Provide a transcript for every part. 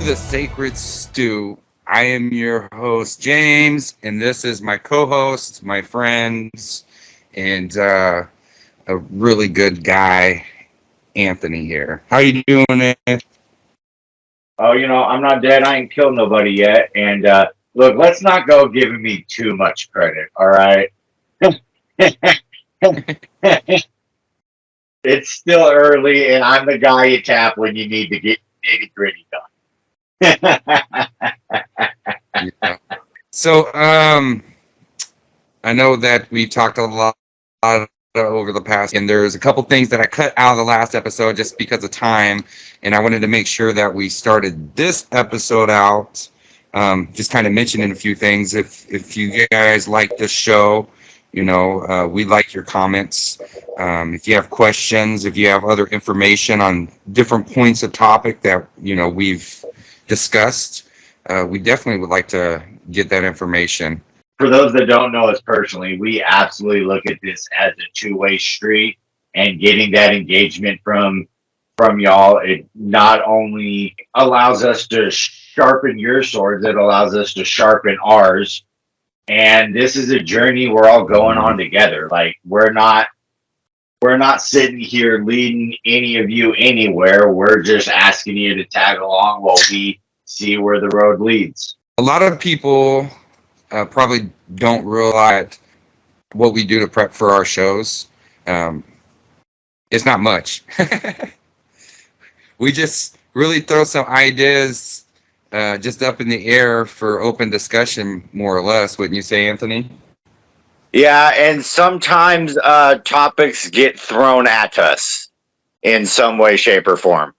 the Sacred Stew. I am your host, James, and this is my co-host, my friends, and a really good guy, Anthony here. How you doing, man? Oh, I'm not dead. I ain't killed nobody yet. And look, let's not go giving me too much credit, all right? It's still early, and I'm the guy you tap when you need to get nitty-gritty done. Yeah. So, I know that we talked a lot over the past, and there's a couple things that I cut out of the last episode just because of time, and I wanted to make sure that we started this episode out just kind of mentioning a few things. If you guys like this show, we like your comments. If you have questions, if you have other information on different points of topic that we've discussed, we definitely would like to get that information. For those that don't know us personally, we absolutely look at this as a two-way street, and getting that engagement from y'all, it not only allows us to sharpen your swords, it allows us to sharpen ours. And this is a journey we're all going on together. Like, we're not sitting here leading any of you anywhere. We're just asking you to tag along while we see where the road leads. A lot of people probably don't realize what we do to prep for our shows. It's not much. We just really throw some ideas just up in the air for open discussion, more or less. Wouldn't you say, Anthony? Yeah, and sometimes topics get thrown at us in some way, shape, or form.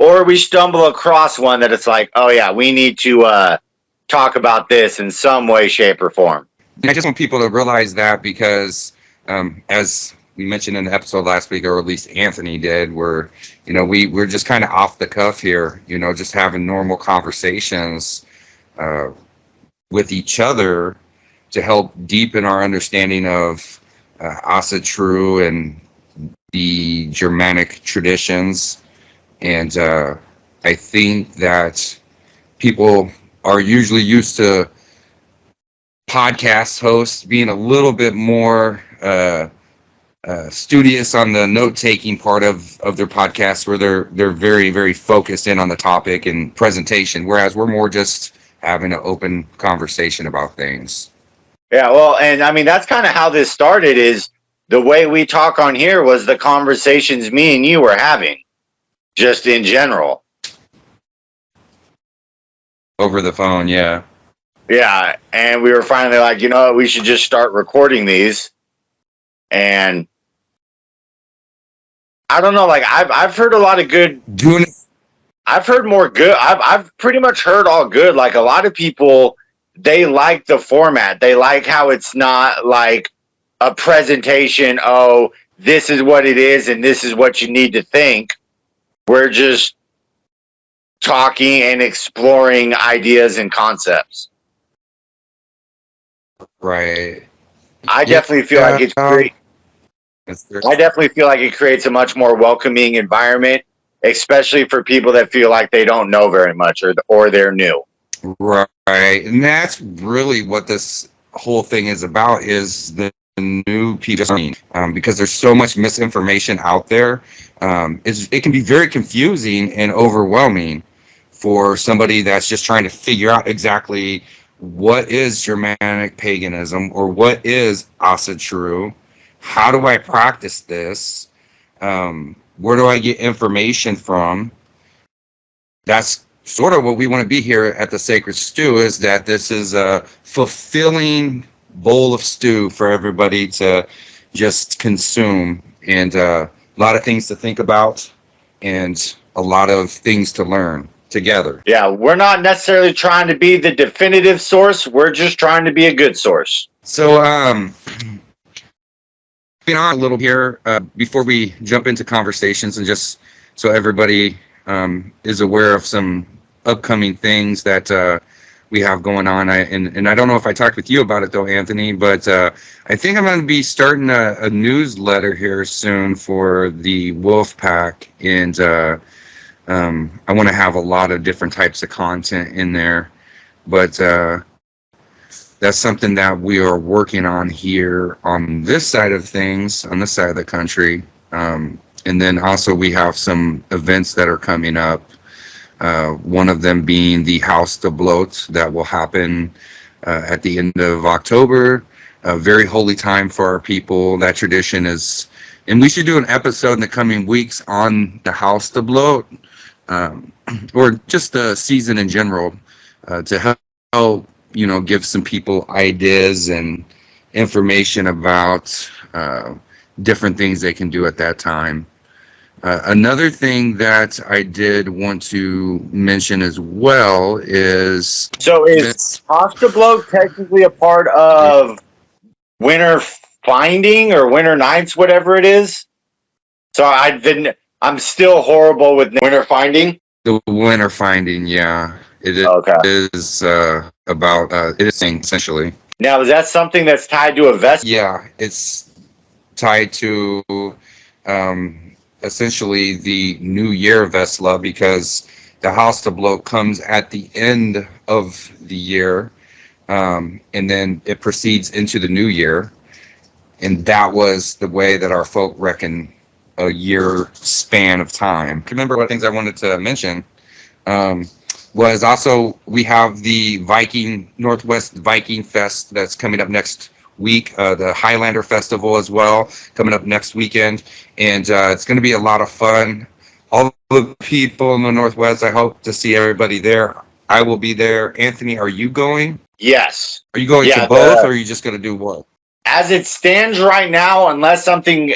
Or we stumble across one that it's like, oh yeah, we need to talk about this in some way, shape, or form. I just want people to realize that because, as we mentioned in the episode last week, or at least Anthony did, we're just kind of off the cuff here, just having normal conversations with each other to help deepen our understanding of Asa True and the Germanic traditions. And I think that people are usually used to podcast hosts being a little bit more studious on the note-taking part of their podcast, where they're very, very focused in on the topic and presentation, whereas we're more just having an open conversation about things. Yeah, well, and I mean, that's kind of how this started, is the way we talk on here was the conversations me and you were having, just in general. Over the phone, yeah. Yeah, and we were finally like, we should just start recording these. And I don't know, like I've heard a lot of good. I've heard more good. I've pretty much heard all good. Like, a lot of people, they like the format. They like how it's not like a presentation. Oh, this is what it is, and this is what you need to think. We're just talking and exploring ideas and concepts. Right. I definitely feel like it's great. I definitely feel like it creates a much more welcoming environment, especially for people that feel like they don't know very much or they're new. Right. And that's really what this whole thing is about, is the new people, because there's so much misinformation out there. It can be very confusing and overwhelming for somebody that's just trying to figure out exactly what is Germanic paganism, or what is Asa True. How do I practice this? Where do I get information from? That's sort of what we want to be here at the Sacred Stew, is that this is a fulfilling bowl of stew for everybody to just consume, and a lot of things to think about and a lot of things to learn together. Yeah, we're not necessarily trying to be the definitive source. We're just trying to be a good source. So, on a little here before we jump into conversations, and just so everybody is aware of some upcoming things that we have going on. And I don't know if I talked with you about it though, Anthony, but I think I'm going to be starting a newsletter here soon for the Wolf Pack, and I want to have a lot of different types of content in there, but that's something that we are working on here on this side of things, on this side of the country. And then also we have some events that are coming up. One of them being the House de Bloat that will happen at the end of October. A very holy time for our people. That tradition is, and we should do an episode in the coming weeks on the House de Bloat, or just the season in general, to help give some people ideas and information about different things they can do at that time. Another thing that I did want to mention as well is... So is Bloat technically a part of Winter Finding or Winter Nights, whatever it is? So I'm still horrible with Winter Finding. The Winter Finding, yeah. It is, about, it is essentially. Now, is that something that's tied to a Vestla? Yeah, it's tied to... essentially the New Year Vestla, because the House de Bloat comes at the end of the year, and then it proceeds into the new year, and that was the way that our folk reckon a year span of time. Remember, one of the things I wanted to mention was also we have the Northwest Viking Fest that's coming up next week, the Highlander Festival as well, coming up next weekend, and it's going to be a lot of fun. All the people in the Northwest, I hope to see everybody there. I will be there. Anthony, are you going? Yes. Are you going to both, or are you just going to do one? As it stands right now, unless something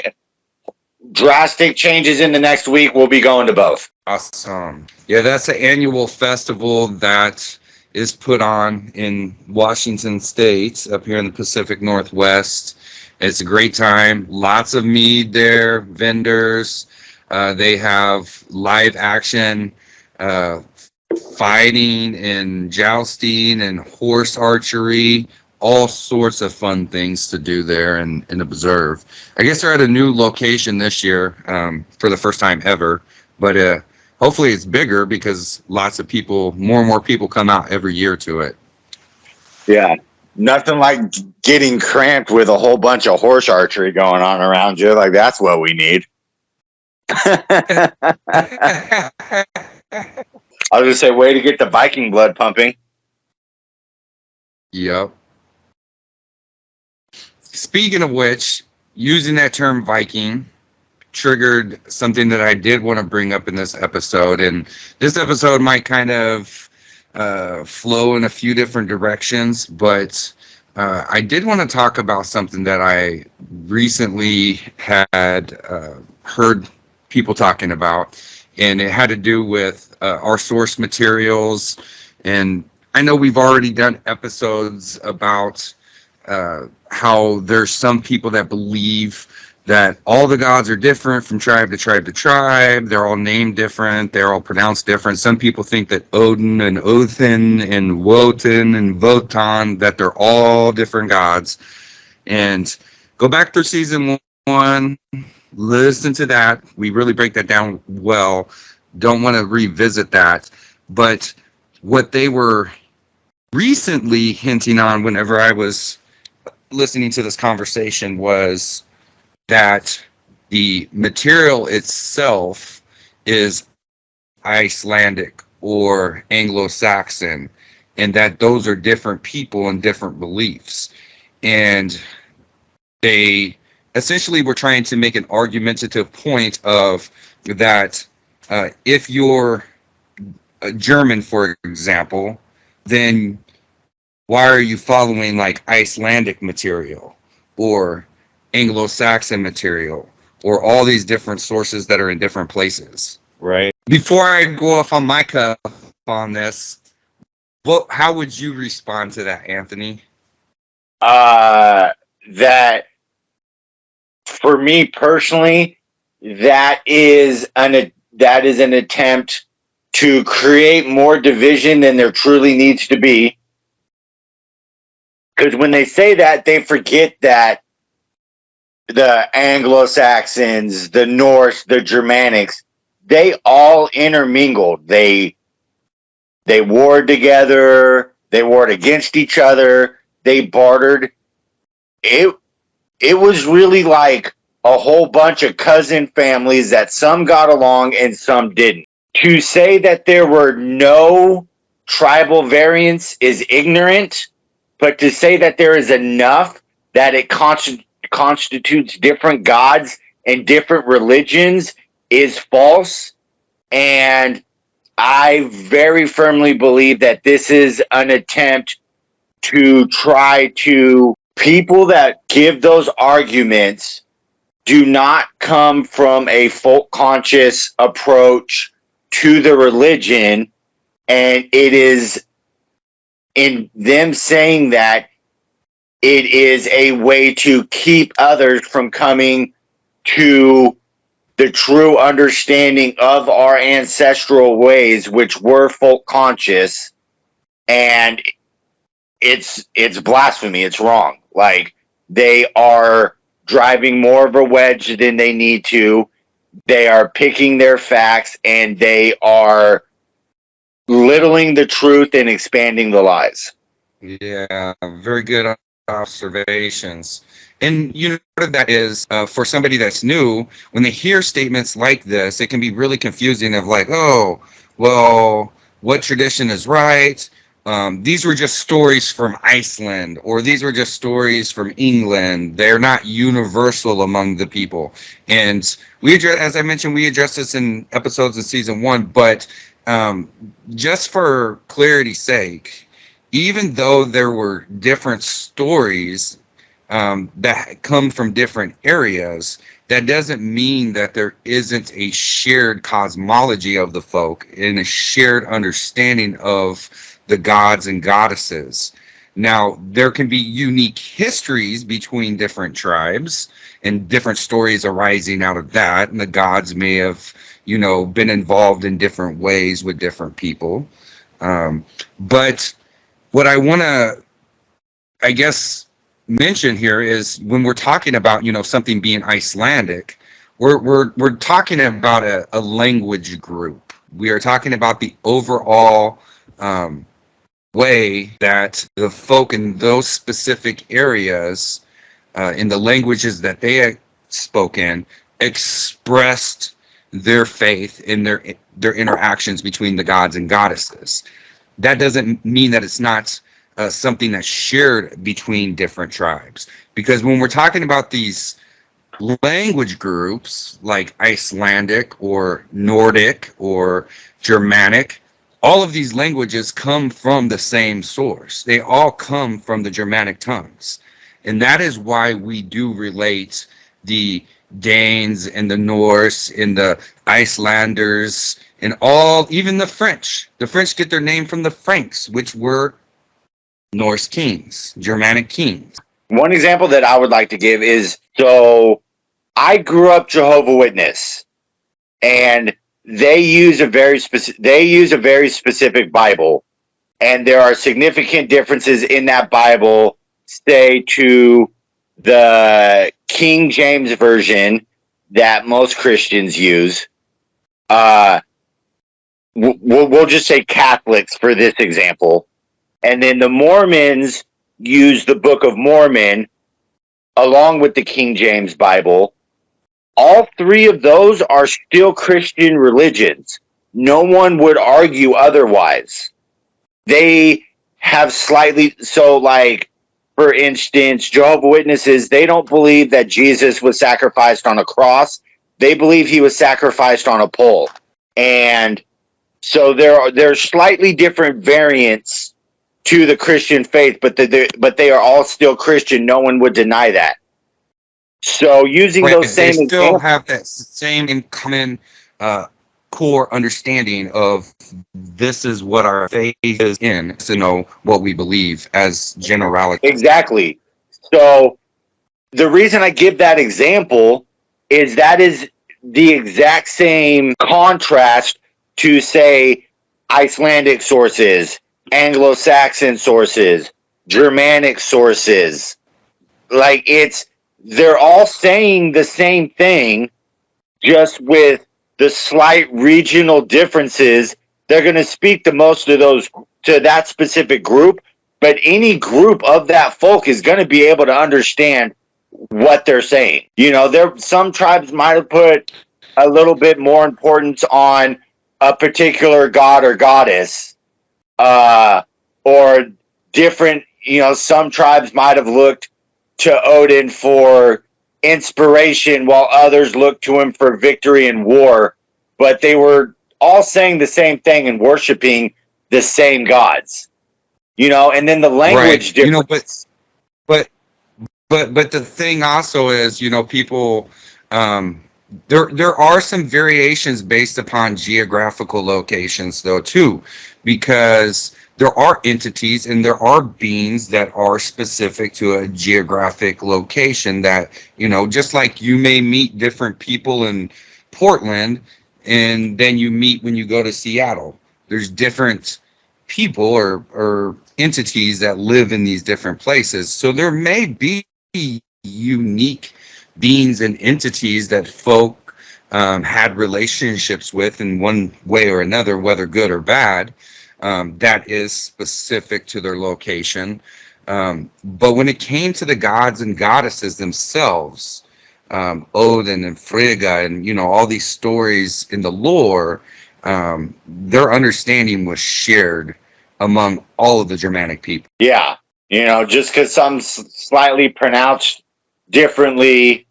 drastic changes in the next week, we'll be going to both. Awesome. Yeah, that's an annual festival that is put on in Washington State, up here in the Pacific Northwest. It's a great time. Lots of mead there, vendors. They have live action fighting and jousting and horse archery. All sorts of fun things to do there and observe. I guess they're at a new location this year for the first time ever. But hopefully it's bigger because lots of people, more and more people come out every year to it. Yeah. Nothing like getting cramped with a whole bunch of horse archery going on around you. Like, that's what we need. I was going to say, way to get the Viking blood pumping. Yep. Speaking of which, using that term Viking triggered something that I did want to bring up in this episode. And this episode might kind of flow in a few different directions, but I did want to talk about something that I recently had heard people talking about, and it had to do with our source materials. And I know we've already done episodes about how there's some people that believe that all the gods are different from tribe to tribe to tribe. They're all named different. They're all pronounced different. Some people think that Odin and Othin and Wotan and Wotan, that they're all different gods. And go back through season 1, listen to that. We really break that down well. Don't want to revisit that. But what they were recently hinting on whenever I was listening to this conversation was that the material itself is Icelandic or Anglo-Saxon, and that those are different people and different beliefs. And they essentially were trying to make an argumentative point of that if you're a German, for example, then why are you following like Icelandic material or Anglo-Saxon material or all these different sources that are in different places, right? Before I go off on my cuff on this, how would you respond to that, Anthony? That for me personally, that is an attempt to create more division than there truly needs to be. Because when they say that, they forget that the Anglo-Saxons, the Norse, the Germanics, they all intermingled. They warred together. They warred against each other. They bartered. It was really like a whole bunch of cousin families that some got along and some didn't. To say that there were no tribal variants is ignorant, but to say that there is enough that it constitutes different gods and different religions is false. And I very firmly believe that this is an attempt to try to, people that give those arguments do not come from a folk conscious approach to the religion, and it is in them saying that it is a way to keep others from coming to the true understanding of our ancestral ways, which were folk conscious. And it's blasphemy. It's wrong. Like, they are driving more of a wedge than they need to. They are picking their facts, and they are littling the truth and expanding the lies. Yeah, very good observations. And you know what that is, for somebody that's new, when they hear statements like this, it can be really confusing of like, oh, well, what tradition is right? These were just stories from Iceland, or these were just stories from England. They're not universal among the people. And we address, as I mentioned, we addressed this in episodes in season 1, but just for clarity's sake, even though there were different stories that come from different areas, that doesn't mean that there isn't a shared cosmology of the folk and a shared understanding of the gods and goddesses. Now, there can be unique histories between different tribes and different stories arising out of that, and the gods may have, you know, been involved in different ways with different people. But what I want to, I guess, mention here is when we're talking about, you know, something being Icelandic, we're talking about a language group. We are talking about the overall way that the folk in those specific areas, in the languages that they spoke in, expressed their faith in their interactions between the gods and goddesses. That doesn't mean that it's not something that's shared between different tribes. Because when we're talking about these language groups like Icelandic or Nordic or Germanic, all of these languages come from the same source. They all come from the Germanic tongues. And that is why we do relate the Danes and the Norse and the Icelanders and all, even the French. The French get their name from the Franks, which were Norse kings, Germanic kings. One example that I would like to give is, so I grew up Jehovah's Witness, and they use a very specific Bible, and there are significant differences in that Bible, say, to the King James version that most Christians use. We'll just say Catholics for this example. And then the Mormons use the Book of Mormon along with the King James Bible. All three of those are still Christian religions. No one would argue otherwise. They have slightly, so like, for instance, Jehovah's Witnesses, they don't believe that Jesus was sacrificed on a cross. They believe he was sacrificed on a pole. And so there's slightly different variants to the Christian faith, but they are all still Christian. No one would deny that. So using those same, they still have that same common core understanding of this is what our faith is in, to know what we believe as generality. Exactly. So the reason I give that example is that is the exact same contrast to, say, Icelandic sources, Anglo-Saxon sources, Germanic sources. Like, they're all saying the same thing, just with the slight regional differences, they're going to speak to most of those, to that specific group. But any group of that folk is going to be able to understand what they're saying. You know, some tribes might have put a little bit more importance on a particular god or goddess, or different. You know, some tribes might have looked to Odin for inspiration, while others looked to him for victory in war. But they were all saying the same thing and worshiping the same gods. You know, and then the language difference. You know, but the thing also is, you know, people, there are some variations based upon geographical locations though too, because there are entities and there are beings that are specific to a geographic location that, you know, just like you may meet different people in Portland and then you meet when you go to Seattle. There's different people or entities that live in these different places. So there may be unique beings and entities that folk had relationships with in one way or another, whether good or bad, that is specific to their location. But when it came to the gods and goddesses themselves, Odin and Frigga and, you know, all these stories in the lore, their understanding was shared among all of the Germanic people. Yeah. You know, just because some slightly pronounced differently,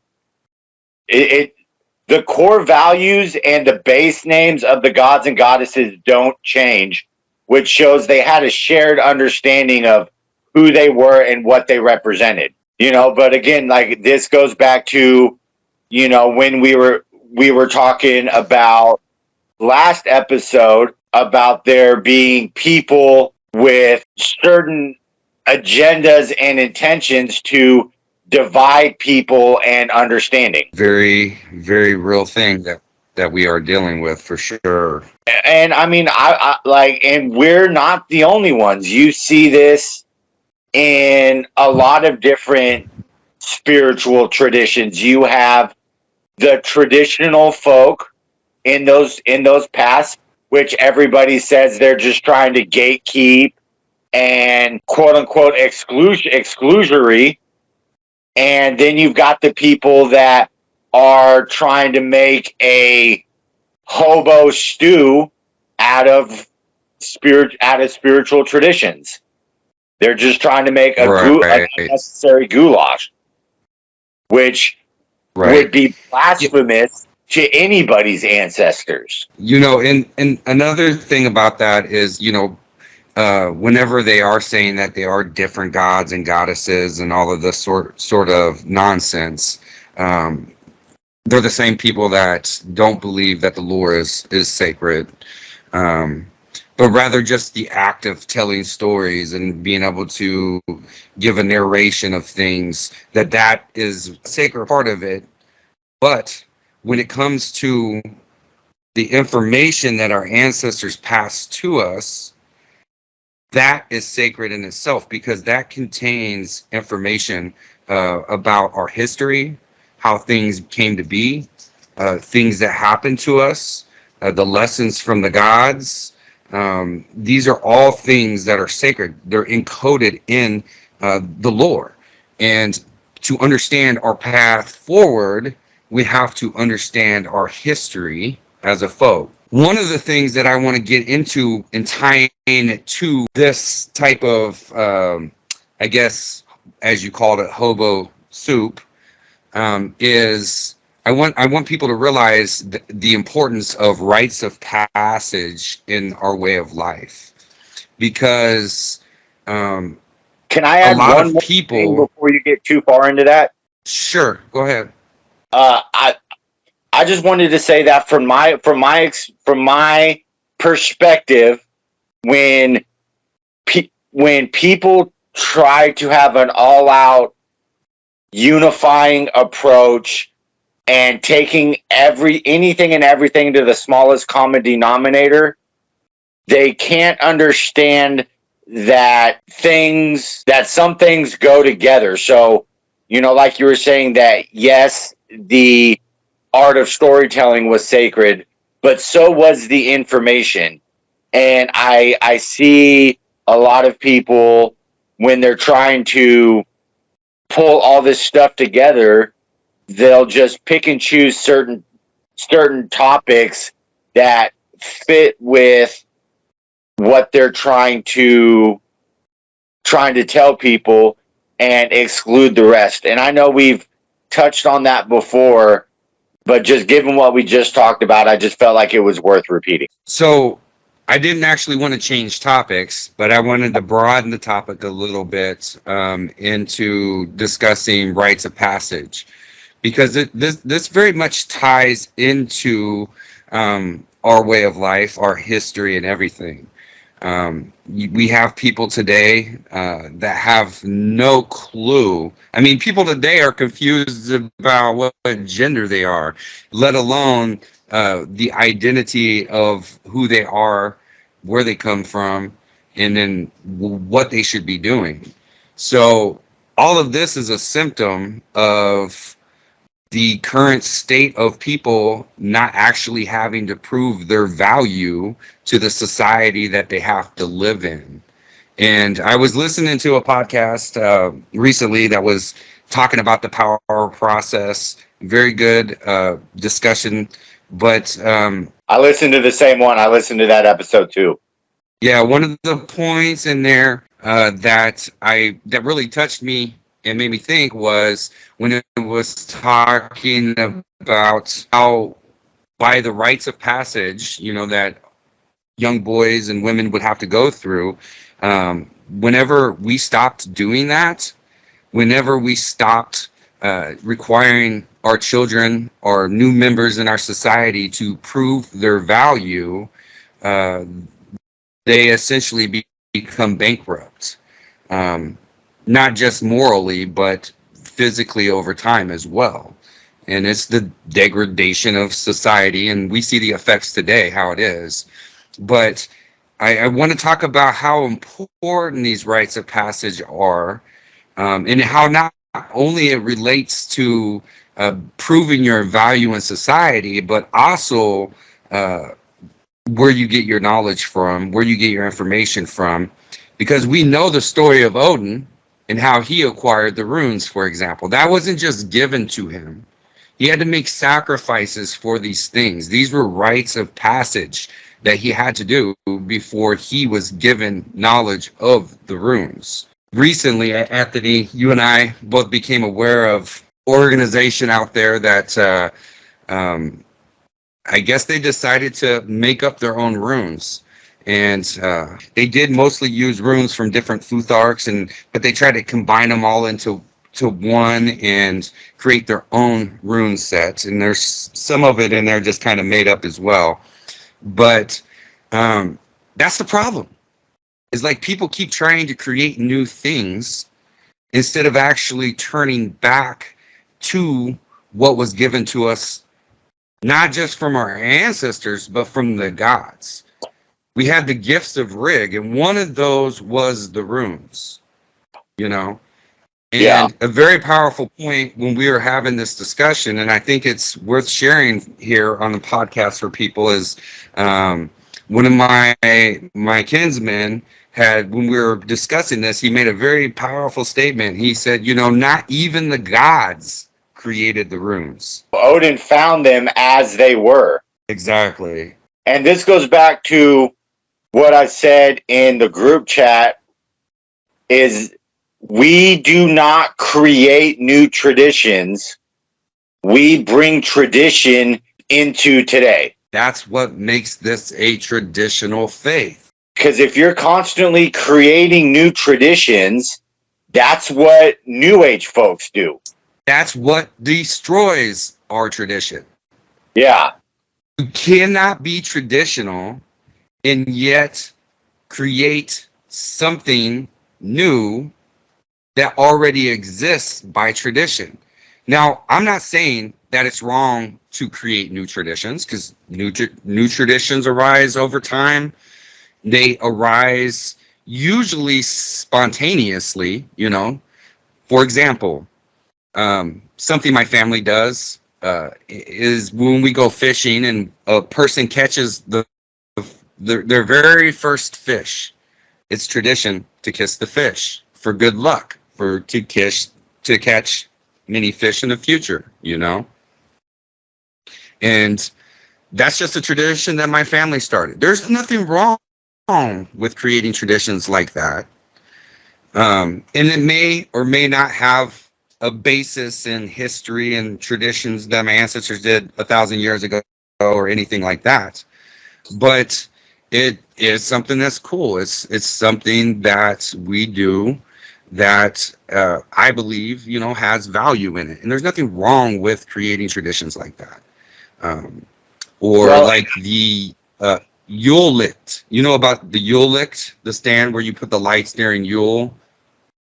the core values and the base names of the gods and goddesses don't change, which shows they had a shared understanding of who they were and what they represented. You know, but again, like this goes back to, you know, when we were talking about last episode about there being people with certain agendas and intentions to divide people and understanding. Very, very real thing that we are dealing with for sure. And I mean, I like, and we're not the only ones. You see this in a lot of different spiritual traditions. You have the traditional folk in those paths, which everybody says they're just trying to gatekeep and quote unquote exclusory. And then you've got the people that are trying to make a hobo stew out of spiritual traditions. They're just trying to make a necessary goulash, which would be blasphemous to anybody's ancestors. You know, and another thing about that is, you know, whenever they are saying that they are different gods and goddesses and all of this sort of nonsense, they're the same people that don't believe that the lore is sacred, but rather just the act of telling stories and being able to give a narration of things, that is a sacred part of it. But when it comes to the information that our ancestors passed to us, that is sacred in itself, because that contains information about our history, how things came to be, things that happened to us, the lessons from the gods. These are all things that are sacred. They're encoded in the lore. And to understand our path forward, we have to understand our history as a folk. One of the things that I want to get into and tying it to this type of, I guess, as you called it, hobo soup, is I want people to realize the importance of rites of passage in our way of life, because can I add one more thing before you get too far into that? Sure, go ahead. I just wanted to say that from my perspective, when people try to have an all-out unifying approach and taking anything and everything to the smallest common denominator, they can't understand that some things go together. So, you know, like you were saying, that yes, the art of storytelling was sacred, but so was the information. And I see a lot of people when they're trying to pull all this stuff together, they'll just pick and choose certain topics that fit with what they're trying to tell people and exclude the rest. And I know we've touched on that before, but just given what we just talked about, I just felt like it was worth repeating. So I didn't actually want to change topics, but I wanted to broaden the topic a little bit into discussing rites of passage, because this very much ties into our way of life, our history, and everything. We have people today that have no clue. I mean, people today are confused about what gender they are, let alone the identity of who they are, where they come from, and then what they should be doing. So all of this is a symptom of the current state of people not actually having to prove their value to the society that they have to live in. And I was listening to a podcast recently that was talking about the power process. Very good discussion. But I listened to the same one. I listened to that episode too. Yeah, one of the points in there that really touched me and made me think was when it was talking about how by the rites of passage, that young boys and women would have to go through, whenever we stopped doing that, whenever we stopped requiring our children or new members in our society to prove their value, they essentially become bankrupt. Not just morally, but physically over time as well. And it's the degradation of society, and we see the effects today, how it is. But I want to talk about how important these rites of passage are, and how not only it relates to proving your value in society, but also where you get your knowledge from, where you get your information from. Because we know the story of Odin and how he acquired the runes, for example. That wasn't just given to him. He had to make sacrifices for these things. These were rites of passage that he had to do before he was given knowledge of the runes. Recently, Anthony, you and I both became aware of an organization out there that I guess they decided to make up their own runes. And they did mostly use runes from different Futharks, but they tried to combine them all into one and create their own rune sets. And there's some of it in there just kind of made up as well. But that's the problem. It's like people keep trying to create new things instead of actually turning back to what was given to us, not just from our ancestors, but from the gods. We had the gifts of Rig, and one of those was the runes, And a very powerful point when we were having this discussion, and I think it's worth sharing here on the podcast for people, is one of my kinsmen had, when we were discussing this, he made a very powerful statement. He said, not even the gods created the runes. Odin found them as they were. Exactly. And this goes back to what I said in the group chat, is we do not create new traditions. We bring tradition into today. That's what makes this a traditional faith. Because if you're constantly creating new traditions, that's what New Age folks do. That's what destroys our tradition. Yeah. You cannot be traditional and yet create something new that already exists by tradition. Now, I'm not saying that it's wrong to create new traditions, because new traditions arise over time. They arise usually spontaneously, For example, something my family does, is when we go fishing and a person catches their very first fish. It's tradition to kiss the fish for good luck, to catch many fish in the future, you know? And that's just a tradition that my family started. There's nothing wrong with creating traditions like that. And it may or may not have a basis in history and traditions that my ancestors did 1,000 years ago or anything like that. But it is something that's cool. It's something that we do that I believe, has value in it. And there's nothing wrong with creating traditions like that. Like the Yule lit. You know about the Yule lit, the stand where you put the lights during Yule?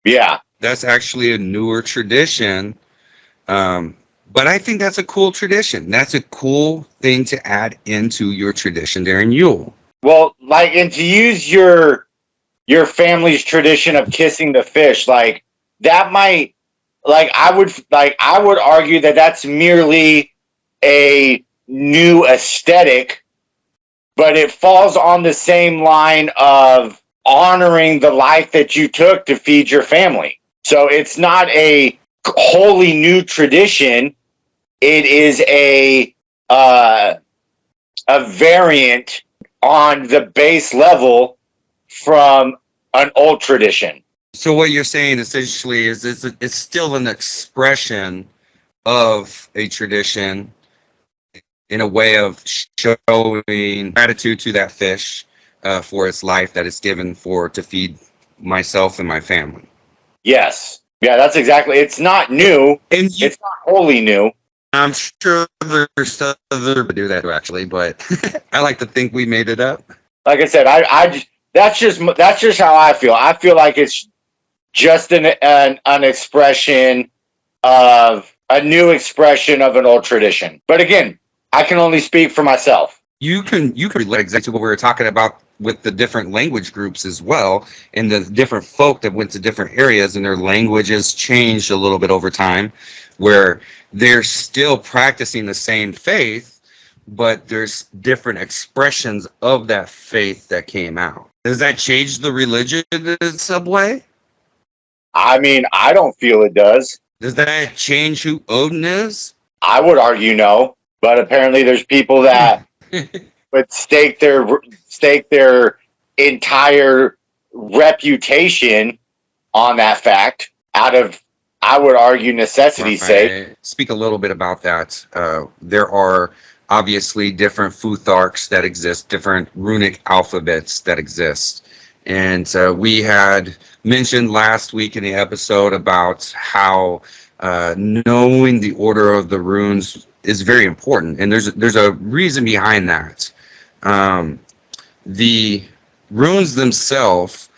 Yeah. That's actually a newer tradition. But I think that's a cool tradition. That's a cool thing to add into your tradition during Yule. Well, and to use your family's tradition of kissing the fish, that might, I would argue that that's merely a new aesthetic, but it falls on the same line of honoring the life that you took to feed your family. So it's not a wholly new tradition. It is a variant on the base level from an old tradition. So what you're saying essentially is it's still an expression of a tradition in a way of showing gratitude to that fish for its life that it's given to feed myself and my family. Yes. Yeah, that's exactly. It's not new. It's not wholly new. I'm sure there's other to do that actually, but I like to think we made it up. Like I said, that's just how I feel. I feel like it's just an expression of a new expression of an old tradition. But again, I can only speak for myself. You can relate exactly what we were talking about with the different language groups as well, and the different folk that went to different areas and their languages changed a little bit over time, where they're still practicing the same faith, but there's different expressions of that faith that came out. Does that change the religion in some way? I mean, I don't feel it does. Does that change who Odin is? I would argue no, but apparently there's people that would stake their entire reputation on that fact out of, I would argue, necessity's sake. Speak a little bit about that. There are obviously different futharks that exist, different runic alphabets that exist. And we had mentioned last week in the episode about how knowing the order of the runes is very important. And there's a reason behind that. The runes themselves,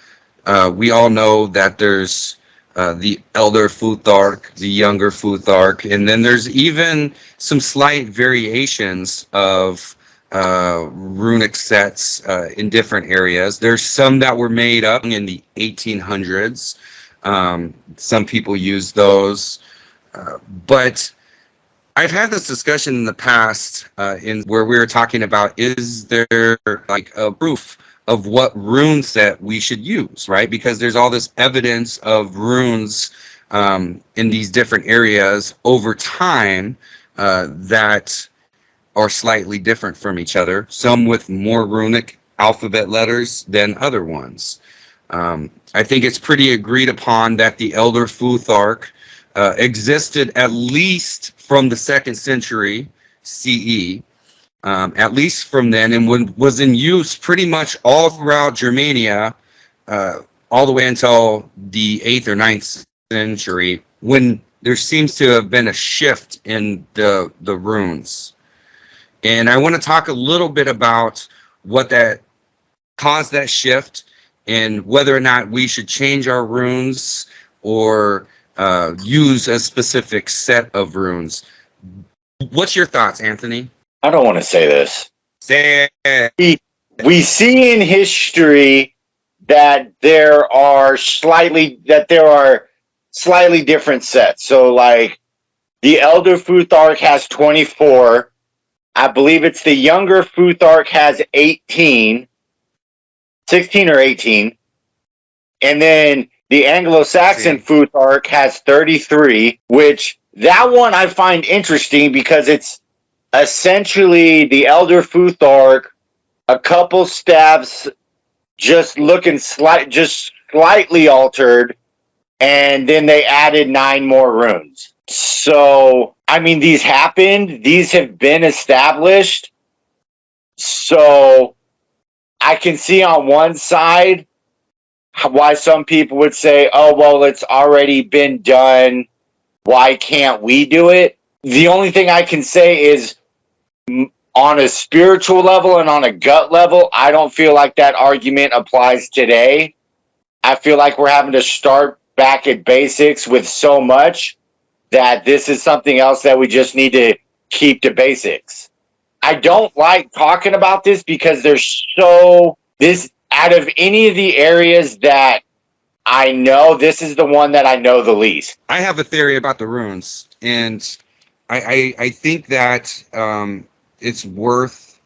we all know that there's the elder futhark, the younger futhark, and then there's even some slight variations of runic sets in different areas. There's some that were made up in the 1800s. Some people use those, but I've had this discussion in the past in where we were talking about, is there like a proof of what rune set we should use, right? Because there's all this evidence of runes in these different areas over time that are slightly different from each other, some with more runic alphabet letters than other ones. I think it's pretty agreed upon that the Elder Futhark existed at least from the 2nd century CE, at least from then, and was in use pretty much all throughout Germania, all the way until the 8th or 9th century, when there seems to have been a shift in the runes. And I want to talk a little bit about what that caused that shift and whether or not we should change our runes or use a specific set of runes. What's your thoughts, Anthony? I don't want to say this. Say it. We see in history that there are slightly different sets. So, like, The elder Futhark has 24. I believe it's the younger Futhark has 18, 16 or 18. And then the Anglo-Saxon Futhark has 33, which that one I find interesting because it's essentially the elder Futhark, a couple stabs just looking slightly altered, and then they added 9 more runes. So, I mean, these happened. These have been established. So, I can see on one side why some people would say, oh, well, it's already been done. Why can't we do it? The only thing I can say is on a spiritual level and on a gut level, I don't feel like that argument applies today. I feel like we're having to start back at basics with so much that this is something else that we just need to keep to basics. I don't like talking about this because out of any of the areas that I know, this is the one that I know the least. I have a theory about the runes, and I think that it's worth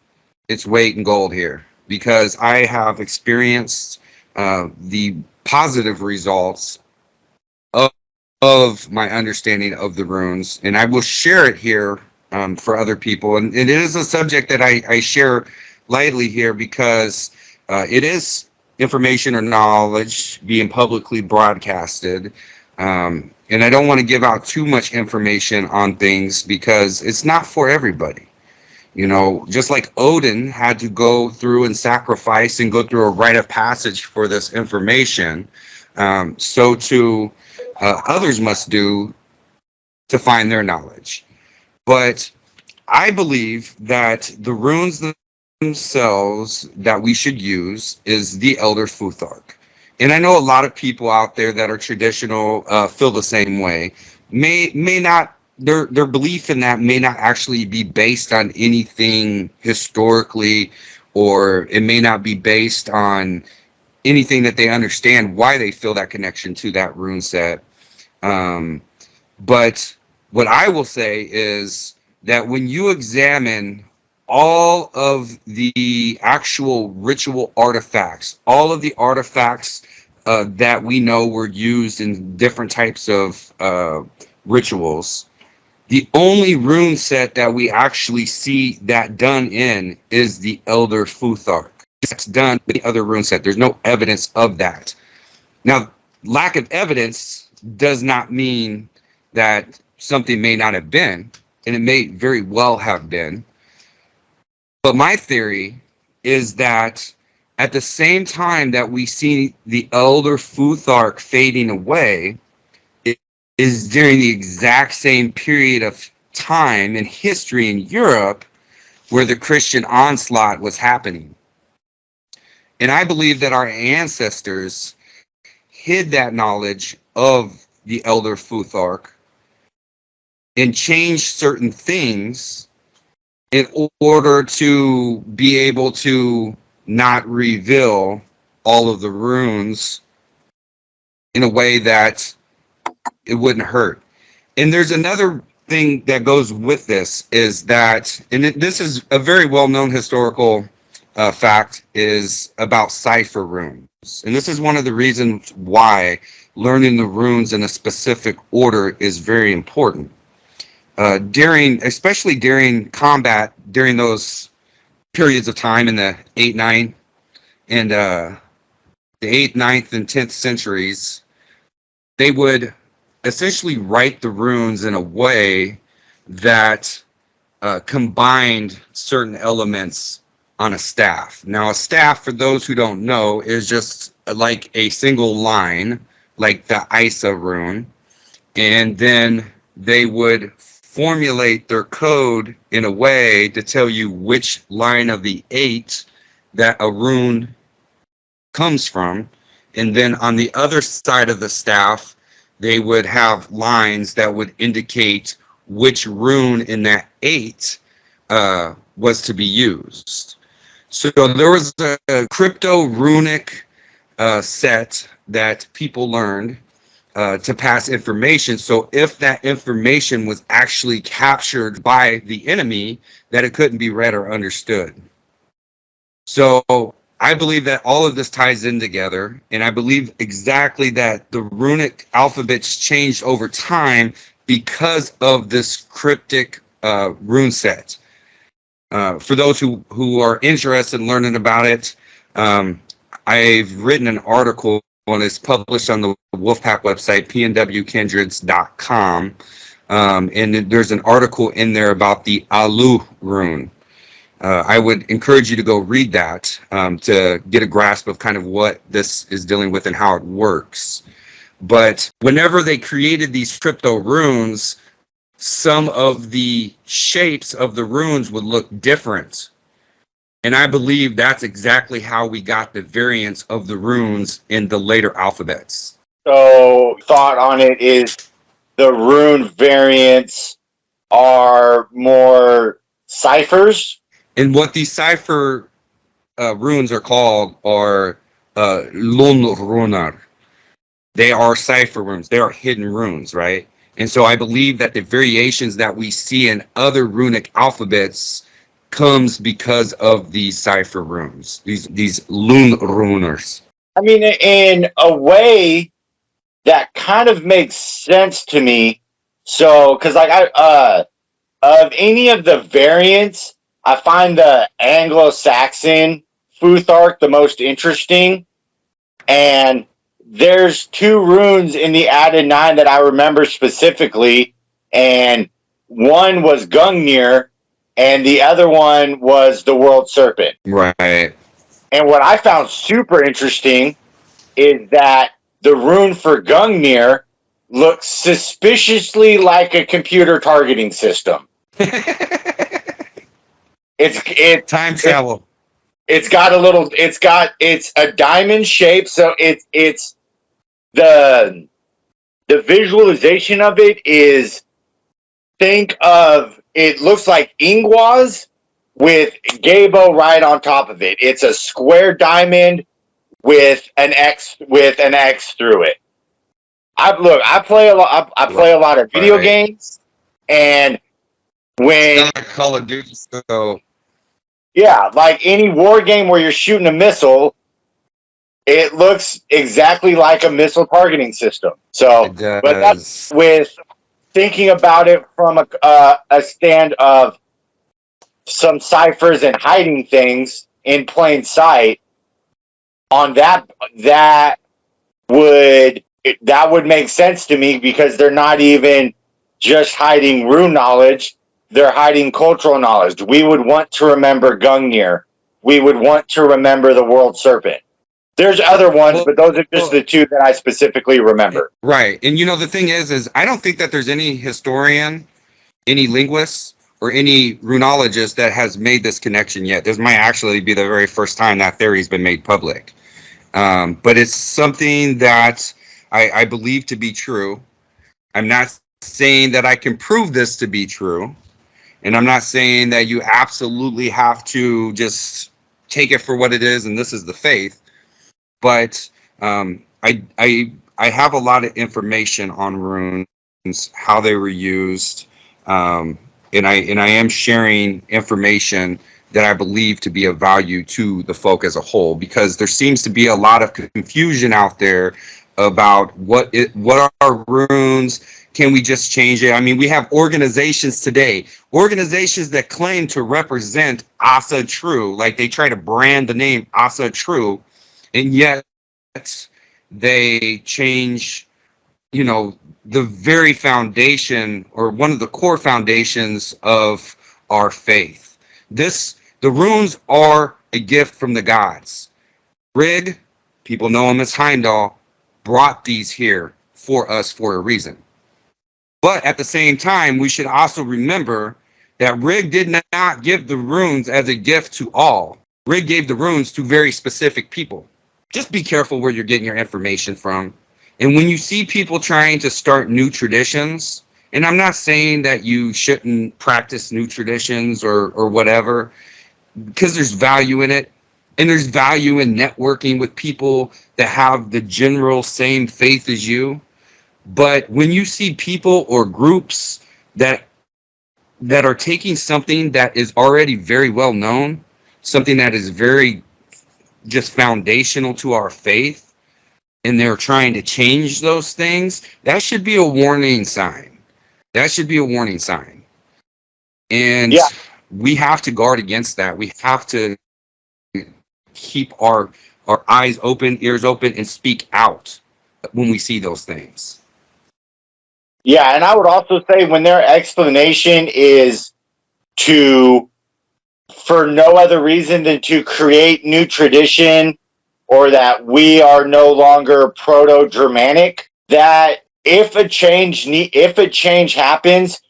its weight in gold here, because I have experienced the positive results of my understanding of the runes, and I will share it here for other people. And it is a subject that I share lightly here because it is information or knowledge being publicly broadcasted. And I don't want to give out too much information on things because it's not for everybody. You know, just like Odin had to go through and sacrifice and go through a rite of passage for this information, so too others must do to find their knowledge. But I believe that the runes themselves that we should use is the Elder Futhark. And I know a lot of people out there that are traditional feel the same way. May not, their belief in that may not actually be based on anything historically, or it may not be based on anything that they understand why they feel that connection to that rune set. But what I will say is that when you examine all of the actual ritual artifacts, all of the artifacts that we know were used in different types of rituals, the only rune set that we actually see that done in is the Elder Futhark. It's done with the other rune set. There's no evidence of that. Now, lack of evidence does not mean that something may not have been, and it may very well have been. But my theory is that at the same time that we see the Elder Futhark fading away, it is during the exact same period of time in history in Europe where the Christian onslaught was happening. And I believe that our ancestors hid that knowledge of the Elder Futhark and changed certain things in order to be able to not reveal all of the runes in a way that it wouldn't hurt. And there's another thing that goes with this, is that, and this is a very well-known historical fact, is about cipher runes. And this is one of the reasons why learning the runes in a specific order is very important. Especially during combat, during those periods of time in the 8th, 9th, and the 8th, 9th, and 10th centuries, they would essentially write the runes in a way that combined certain elements on a staff. Now, a staff, for those who don't know, is just like a single line, like the Isa rune, and then they would formulate their code in a way to tell you which line of the 8 that a rune comes from. And then on the other side of the staff, they would have lines that would indicate which rune in that 8 was to be used. So there was a crypto runic set that people learned to pass information. So if that information was actually captured by the enemy, that it couldn't be read or understood. So I believe that all of this ties in together, and I believe exactly that the runic alphabets changed over time because of this cryptic rune set. For those who are interested in learning about it, I've written an article, and it's published on the Wolfpack website, pnwkindreds.com, and there's an article in there about the Alu rune. I would encourage you to go read that to get a grasp of kind of what this is dealing with and how it works. But whenever they created these crypto runes, some of the shapes of the runes would look different. And I believe that's exactly how we got the variants of the runes in the later alphabets. So, thought on it is the rune variants are more ciphers. And what these cipher runes are called are Lunrunar. They are cipher runes. They are hidden runes, right? And so I believe that the variations that we see in other runic alphabets comes because of these cipher runes, these Lunruners. I mean, in a way, that kind of makes sense to me. So, because like of any of the variants, I find the Anglo-Saxon Futhark the most interesting, and there's two runes in the added 9 that I remember specifically, and one was Gungnir, and the other one was the World Serpent. Right. And what I found super interesting is that the rune for Gungnir looks suspiciously like a computer targeting system. It's time travel. It's a diamond shape, so it's the visualization of it is, think of, it looks like Ingwaz with Gabo right on top of it. It's a square diamond with an X through it. I play a lot of video games, and when Call of Duty, so yeah, like any war game where you're shooting a missile, it looks exactly like a missile targeting system. So, but that's with thinking about it from a stand of some ciphers and hiding things in plain sight. On that would make sense to me, because they're not even just hiding rune knowledge. They're hiding cultural knowledge. We would want to remember Gungnir. We would want to remember the World Serpent. There's other ones, but those are just the two that I specifically remember. Right. And the thing is I don't think that there's any historian, any linguist, or any runologist that has made this connection yet. This might actually be the very first time that theory's been made public. But it's something that I believe to be true. I'm not saying that I can prove this to be true. And I'm not saying that you absolutely have to just take it for what it is and this is the faith. But I have a lot of information on runes, how they were used, and I am sharing information that I believe to be of value to the folk as a whole, because there seems to be a lot of confusion out there about what are runes. Can we just change it? I mean, we have organizations today, organizations that claim to represent Asa True, like they try to brand the name Asa True, and yet they change, the very foundation, or one of the core foundations of our faith. The runes are a gift from the gods. Rig, people know him as Heimdall, brought these here for us for a reason. But at the same time, we should also remember that Rig did not give the runes as a gift to all. Rig gave the runes to very specific people. Just be careful where you're getting your information from. And when you see people trying to start new traditions, and I'm not saying that you shouldn't practice new traditions or whatever, because there's value in it. And there's value in networking with people that have the general same faith as you. But when you see people or groups that are taking something that is already very well known, something that is very just foundational to our faith, and they're trying to change those things, that should be a warning sign. That should be a warning sign. And Yeah. we have to guard against that. We have to keep our eyes open, ears open, and speak out when we see those things. Yeah, and I would also say when their explanation is for no other reason than to create new tradition, or that we are no longer proto-Germanic, that if a change happens,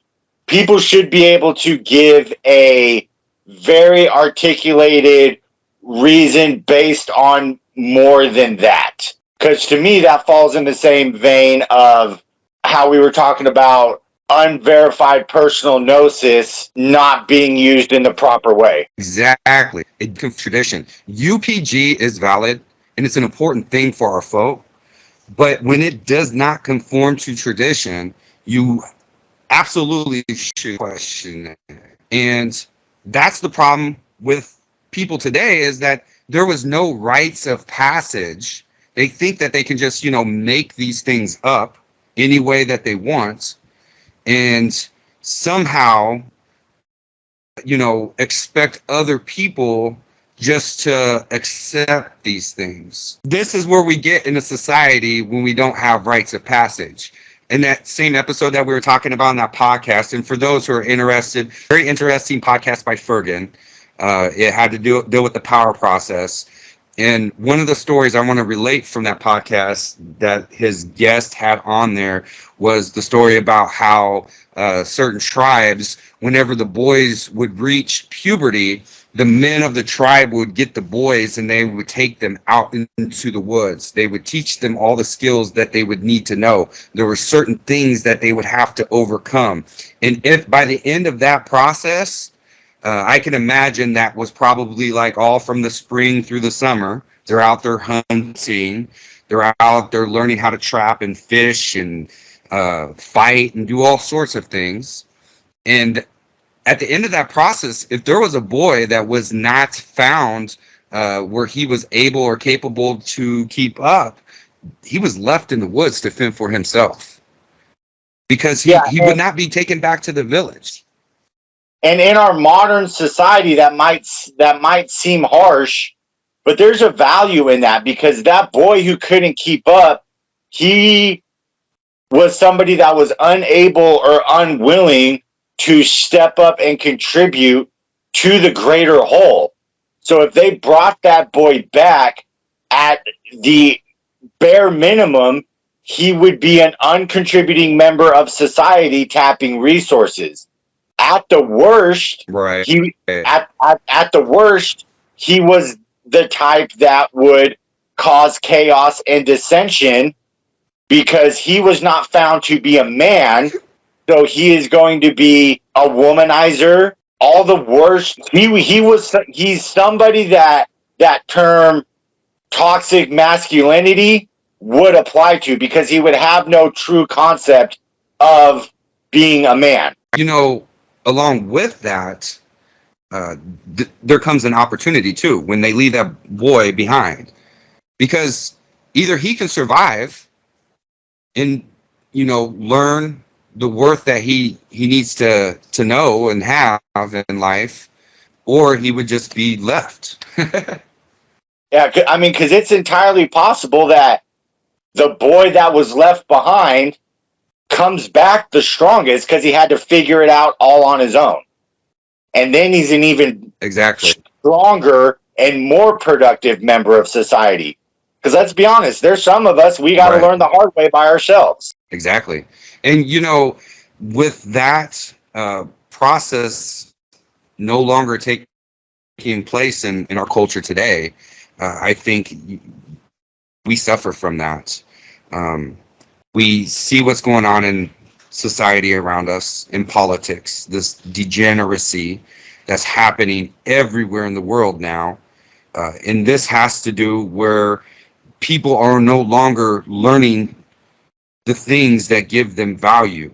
people should be able to give a very articulated reason based on more than that. Because to me, that falls in the same vein of how we were talking about unverified personal gnosis not being used in the proper way. Exactly. It's tradition. UPG is valid, and it's an important thing for our folk. But when it does not conform to tradition, you absolutely should question it. And that's the problem with people today, is that there was no rites of passage. They think that they can just, make these things up any way that they want, and somehow, expect other people just to accept these things. This is where we get in a society when we don't have rites of passage. In that same episode that we were talking about in that podcast, and for those who are interested, very interesting podcast by Fergan. It had to deal with the power process. And one of the stories I want to relate from that podcast that his guest had on there was the story about how certain tribes, whenever the boys would reach puberty, the men of the tribe would get the boys and they would take them out into the woods. They would teach them all the skills that they would need to know. There were certain things that they would have to overcome. And if by the end of that process, I can imagine that was probably like all from the spring through the summer. They're out there hunting. They're out there learning how to trap and fish and fight and do all sorts of things. And at the end of that process, if there was a boy that was not found where he was able or capable to keep up, he was left in the woods to fend for himself, because he would not be taken back to the village. And in our modern society, that might seem harsh, but there's a value in that, because that boy who couldn't keep up, he was somebody that was unable or unwilling to step up and contribute to the greater whole. So if they brought that boy back, at the bare minimum, he would be an uncontributing member of society tapping resources. At the worst, Right. At the worst, he was the type that would cause chaos and dissension, because he was not found to be a man, so he is going to be a womanizer. All the worst. He's somebody that term toxic masculinity would apply to, because he would have no true concept of being a man. Along with that, there comes an opportunity too when they leave that boy behind, because either he can survive and learn the worth that he needs to know and have in life, or he would just be left. Yeah, I mean, because it's entirely possible that the boy that was left behind comes back the strongest, because he had to figure it out all on his own. And then he's an even stronger and more productive member of society. Because let's be honest, there's some of us, we got to learn the hard way by ourselves. Exactly. And, with that process no longer taking place in our culture today, I think we suffer from that. We see what's going on in society around us, in politics, this degeneracy that's happening everywhere in the world now. And this has to do where people are no longer learning the things that give them value.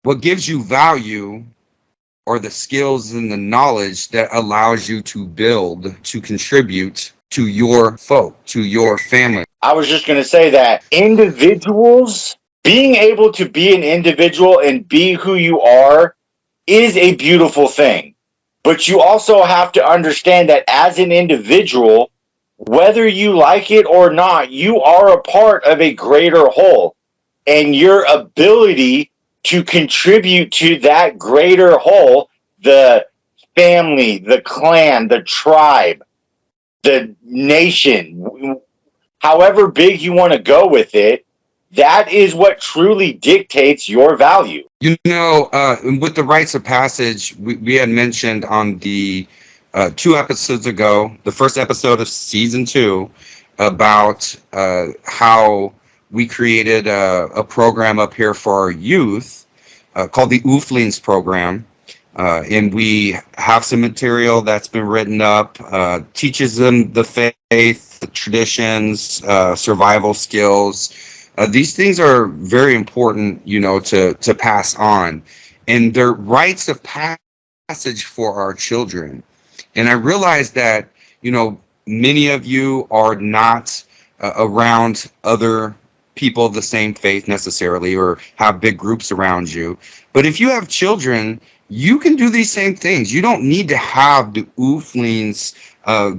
What gives you value are the skills and the knowledge that allows you to build, to contribute to your folk, to your family. I was just going to say that individuals, being able to be an individual and be who you are is a beautiful thing. But you also have to understand that as an individual, whether you like it or not, you are a part of a greater whole. And your ability to contribute to that greater whole, the family, the clan, the tribe, the nation, however big you want to go with it, that is what truly dictates your value. You know, with the rites of passage, we had mentioned on the 2 episodes ago, the first episode of season 2, about how we created a program up here for our youth called the Ooflings program. And we have some material that's been written up, teaches them the faith, the traditions, survival skills. These things are very important, you know, to pass on. And they're rites of passage for our children. And I realize that, you know, many of you are not around other people of the same faith necessarily, or have big groups around you. But if you have children, you can do these same things. You don't need to have the Ooflings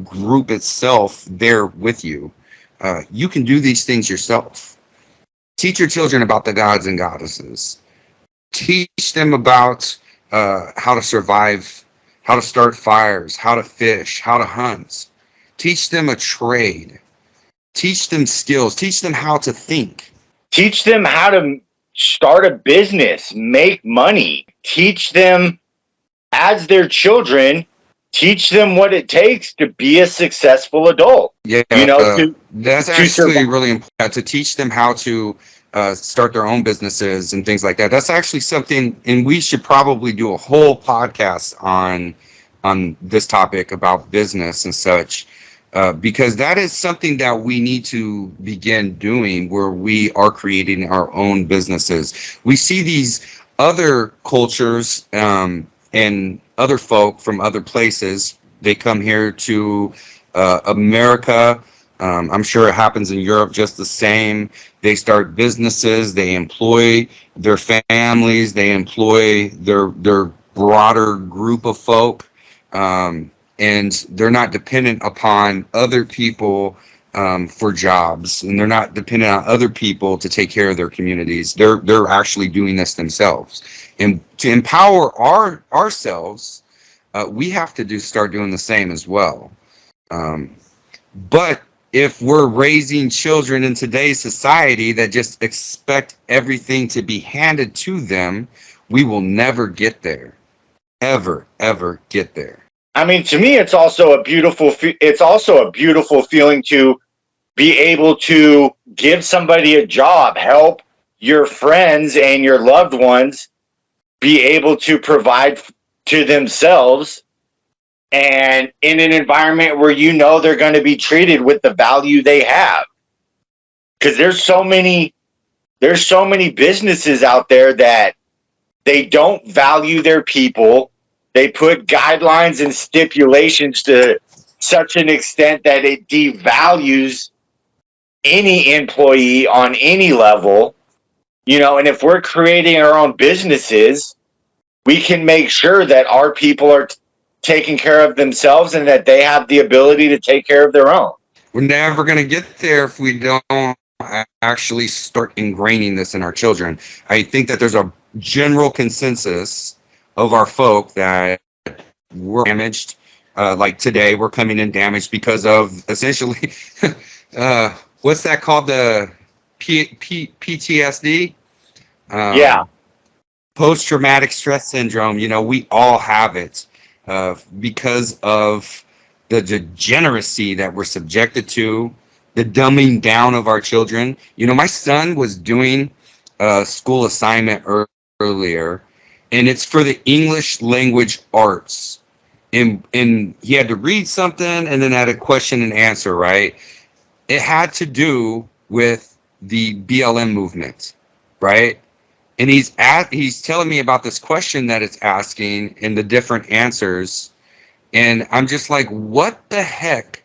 group itself there with you. You can do these things yourself. Teach your children about the gods and goddesses. Teach them about how to survive, how to start fires, how to fish, how to hunt. Teach them a trade. Teach them skills. Teach them how to think. Teach them how to start a business, make money. Teach them, as their children, teach them what it takes to be a successful adult. Yeah, you know, that's actually really important, to teach them how to start their own businesses and things like that. That's actually something, and we should probably do a whole podcast on this topic about business and such. Because that is something that we need to begin doing, where we are creating our own businesses. We see these other cultures and other folk from other places. They come here to America. I'm sure it happens in Europe just the same. They start businesses. They employ their families. They employ their broader group of folk. And they're not dependent upon other people for jobs, and they're not dependent on other people to take care of their communities. They're actually doing this themselves. And to empower ourselves, we have to start doing the same as well. But if we're raising children in today's society that just expect everything to be handed to them, we will never get there. Ever get there. I mean, to me, it's also a beautiful feeling to be able to give somebody a job, help your friends and your loved ones be able to provide to themselves, and in an environment where you know they're going to be treated with the value they have. Because there's so many businesses out there that they don't value their people. They put guidelines and stipulations to such an extent that it devalues any employee on any level, you know. And if we're creating our own businesses, we can make sure that our people are taking care of themselves and that they have the ability to take care of their own. We're never going to get there if we don't actually start ingraining this in our children. I think that there's a general consensus of our folk that we're damaged. Like today, we're coming in damaged because of essentially, what's that called? The PTSD? Yeah. Post-traumatic stress syndrome. You know, we all have it because of the degeneracy that we're subjected to, the dumbing down of our children. You know, my son was doing a school assignment earlier, and it's for the English language arts. And he had to read something and then had a question and answer, right? It had to do with the BLM movement, right? And he's telling me about this question that it's asking and the different answers. And I'm just like, what the heck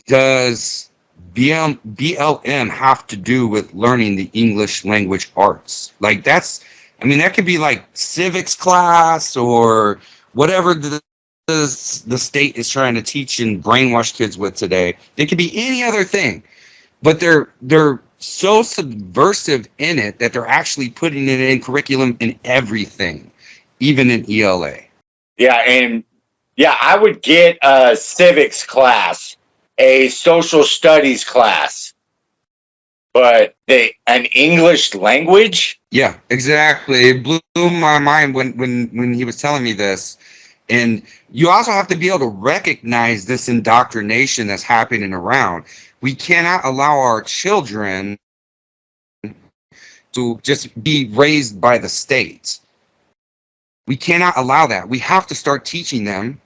does BLM have to do with learning the English language arts? Like that could be like civics class or whatever the state is trying to teach and brainwash kids with today. It could be any other thing, but they're so subversive in it that they're actually putting it in curriculum in everything, even in ELA. Yeah, and I would get a civics class, a social studies class, but an English language? Yeah, exactly. It blew my mind when he was telling me this. And you also have to be able to recognize this indoctrination that's happening around. We cannot allow our children to just be raised by the state. We cannot allow that. We have to start teaching them.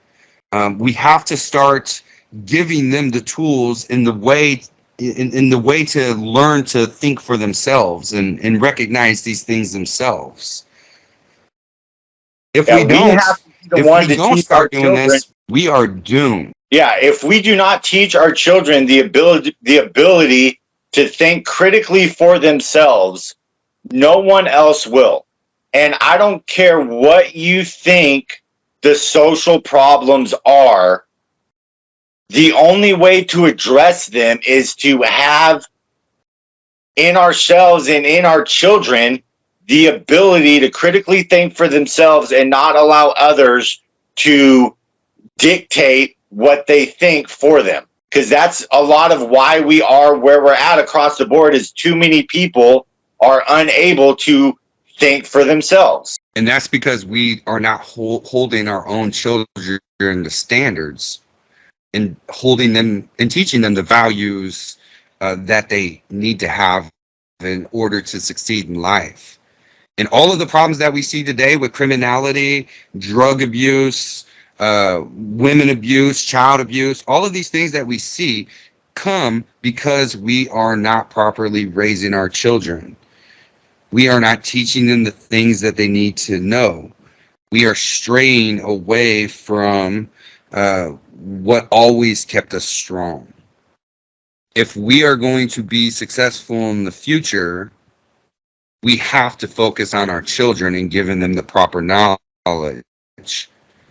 We have to start giving them the tools in the way to learn to think for themselves and recognize these things themselves. If we don't start doing this, we are doomed. Yeah, if we do not teach our children the ability to think critically for themselves, no one else will. And I don't care what you think the social problems are. The only way to address them is to have in ourselves and in our children the ability to critically think for themselves and not allow others to dictate what they think for them. Because that's a lot of why we are where we're at across the board, is too many people are unable to think for themselves. And that's because we are not holding our own children to standards and holding them and teaching them the values that they need to have in order to succeed in life. And all of the problems that we see today with criminality, drug abuse, women abuse, child abuse, all of these things that we see come because we are not properly raising our children. We are not teaching them the things that they need to know. We are straying away from what always kept us strong. If we are going to be successful in the future, we have to focus on our children and giving them the proper knowledge.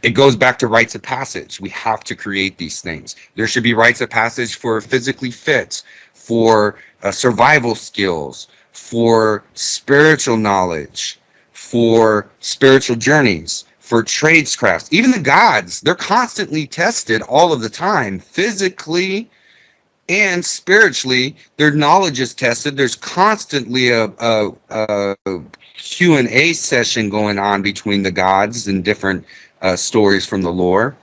It goes back to rites of passage. We have to create these things. There should be rites of passage for physically fit, for survival skills, for spiritual knowledge, for spiritual journeys, for tradescrafts. Even the gods, they're constantly tested all of the time, physically and spiritually. Their knowledge is tested. There's constantly a Q&A session going on between the gods and different stories from the lore.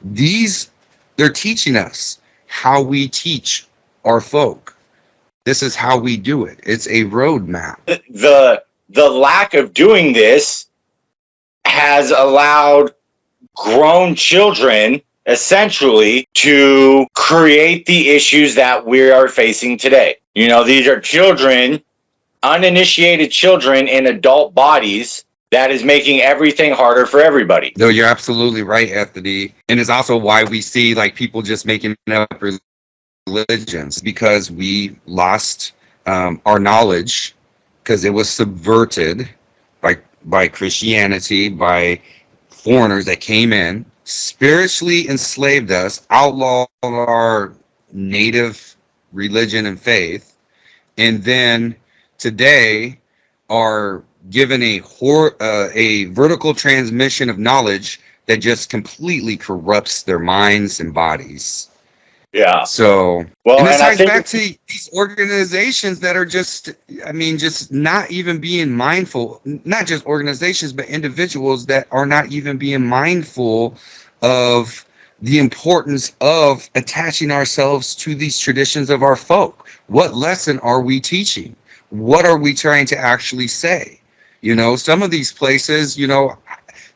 They're teaching us how we teach our folk. This is how we do it. It's a roadmap. The lack of doing this has allowed grown children essentially to create the issues that we are facing today. You know, these are children, uninitiated children in adult bodies, that is making everything harder for everybody. No, you're absolutely right, Anthony. And it's also why we see like people just making up religions, because we lost our knowledge, because it was subverted by Christianity, by foreigners that came in, spiritually enslaved us, outlawed our native religion and faith, and then today are given a vertical transmission of knowledge that just completely corrupts their minds and bodies. Yeah. So, well, and it ties back to these organizations that are just not even being mindful, not just organizations, but individuals that are not even being mindful of the importance of attaching ourselves to these traditions of our folk. What lesson are we teaching? What are we trying to actually say? You know, some of these places, you know,